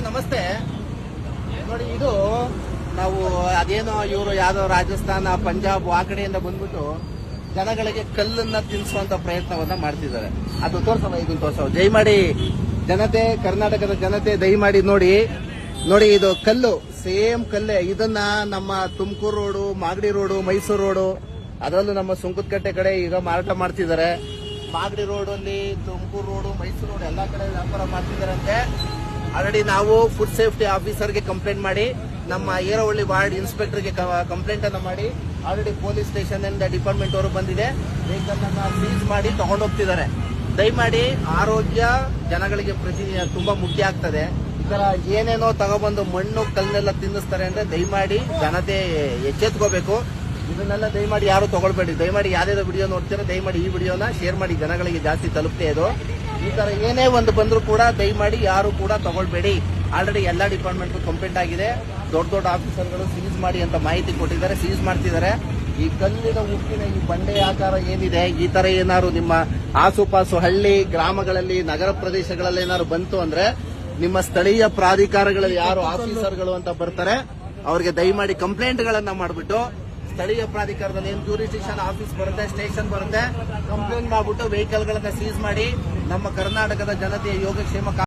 ನಮಸ್ತೆ. ನೋಡಿ, ಇದು ನಾವು ಅದೇನೋ ಇವರು ಯಾವ್ದೋ ರಾಜಸ್ಥಾನ, ಪಂಜಾಬ್ ಆ ಕಡೆಯಿಂದ ಬಂದ್ಬಿಟ್ಟು ಜನಗಳಿಗೆ ಕಲ್ಲನ್ನ ತಿನ್ನಿಸುವಂತ ಪ್ರಯತ್ನವನ್ನ ಮಾಡ್ತಿದ್ದಾರೆ. ಅದು ತೋರ್ಸವ, ಇದನ್ನ ತೋರ್ಸವ. ದಯಮಾಡಿ ಜನತೆ, ಕರ್ನಾಟಕದ ಜನತೆ ದಯಮಾಡಿ ನೋಡಿ. ಇದು ಕಲ್ಲು, ಸೇಮ್ ಕಲ್ಲೇ. ಇದನ್ನ ನಮ್ಮ Tumakuru road, Magadi road, Mysuru road, ಅದರಲ್ಲೂ ನಮ್ಮ ಸುಂಕದಕಟ್ಟೆ ಕಡೆ ಈಗ ಮಾರಾಟ ಮಾಡ್ತಿದ್ದಾರೆ. ಮಾಗಡಿ ರೋಡ್ ಅಲ್ಲಿ, ತುಮಕೂರು ರೋಡು, ಮೈಸೂರು ರೋಡ್ ಎಲ್ಲಾ ಕಡೆ ವ್ಯಾಪಾರ ಮಾಡ್ತಿದ್ದಾರಂತೆ. ಆಲ್ರೆಡಿ ನಾವು ಫುಡ್ ಸೇಫ್ಟಿ ಆಫೀಸರ್ಗೆ ಕಂಪ್ಲೇಂಟ್ ಮಾಡಿ, ನಮ್ಮ ಏರವಳ್ಳಿ ವಾರ್ಡ್ ಇನ್ಸ್ಪೆಕ್ಟರ್ಗೆ ಕಂಪ್ಲೇಂಟ್ ಅನ್ನ ಮಾಡಿ, ಆಲ್ರೆಡಿ ಪೊಲೀಸ್ ಸ್ಟೇಷನ್ ಇಂದ ಡಿಪಾರ್ಟ್ಮೆಂಟ್ ಅವರು ಬಂದಿದೆ. ವೆಹಿಕಲ್ ಅನ್ನ ಸೀಸ್ ಮಾಡಿ ತಗೊಂಡೋಗ್ತಿದ್ದಾರೆ. ದಯಮಾಡಿ ಆರೋಗ್ಯ ಜನಗಳಿಗೆ ತುಂಬಾ ಮುಖ್ಯ ಆಗ್ತದೆ. ಈ ತರ ಏನೇನೋ ತಗೊಬಂದು ಮಣ್ಣು ಕಲ್ಲನ್ನೆಲ್ಲ ತಿನ್ನಿಸ್ತಾರೆ ಅಂದ್ರೆ ದಯಮಾಡಿ ಜನತೆ ಎಚ್ಚೆತ್ಕೋಬೇಕು. ಇದನ್ನೆಲ್ಲ ದಯಮಾಡಿ ಯಾರು ತಗೊಳ್ಬೇಡಿ. ದಯಮಾಡಿ ಯಾವ್ದಾದ್ರು ವಿಡಿಯೋ ನೋಡ್ತೀರಾ, ದಯಮಾಡಿ ಈ ವಿಡಿಯೋನ ಶೇರ್ ಮಾಡಿ, ಜನಗಳಿಗೆ ಜಾಸ್ತಿ ತಲುಪ್ತೇ ಇದು. ಈ ತರ ಏನೇ ಒಂದು ಬಂದ್ರು ಕೂಡ ದಯಮಾಡಿ ಯಾರು ಕೂಡ ತಗೊಳ್ಬೇಡಿ. ಆಲ್ರೆಡಿ ಎಲ್ಲಾ ಡಿಪಾರ್ಟ್ಮೆಂಟ್ ಕಂಪ್ಲೇಂಟ್ ಆಗಿದೆ. ದೊಡ್ಡ ಆಫೀಸರ್ಗಳು ಸೀಸ್ ಮಾಡಿ ಅಂತ ಮಾಹಿತಿ ಕೊಟ್ಟಿದ್ದಾರೆ, ಸೀಸ್ ಮಾಡ್ತಿದ್ದಾರೆ. ಈ ಕಲ್ಲಿನ ಉಕ್ಕಿನ ಈ ಬಂಡೆ ಆಕಾರ ಏನಿದೆ, ಈ ತರ ಏನಾದ್ರು ನಿಮ್ಮ ಆಸುಪಾಸು ಹಳ್ಳಿ, ಗ್ರಾಮಗಳಲ್ಲಿ, ನಗರ ಪ್ರದೇಶಗಳಲ್ಲಿ ಏನಾದ್ರು ಬಂತು ಅಂದ್ರೆ ನಿಮ್ಮ ಸ್ಥಳೀಯ ಪ್ರಾಧಿಕಾರಗಳಲ್ಲಿ ಯಾರು ಆಫೀಸರ್ಗಳು ಅಂತ ಬರ್ತಾರೆ ಅವರಿಗೆ ದಯಮಾಡಿ ಕಂಪ್ಲೇಂಟ್ ಗಳನ್ನ ಮಾಡ್ಬಿಟ್ಟು, ಸ್ಥಳೀಯ ಪ್ರಾಧಿಕಾರದಲ್ಲಿ ಏನು ಜ್ಯೂರಿಸ್ಡಿಕ್ಷನ್ ಆಫೀಸ್ ಬರುತ್ತೆ, ಸ್ಟೇಷನ್ ಬರುತ್ತೆ, ಕಂಪ್ಲೇಂಟ್ ಮಾಡ್ಬಿಟ್ಟು ವೆಹಿಕಲ್ ಗಳನ್ನ ಸೀಸ್ ಮಾಡಿ ನಮ್ಮ ಕರ್ನಾಟಕದ ಜನತೆಯ ಯೋಗಕ್ಷೇಮ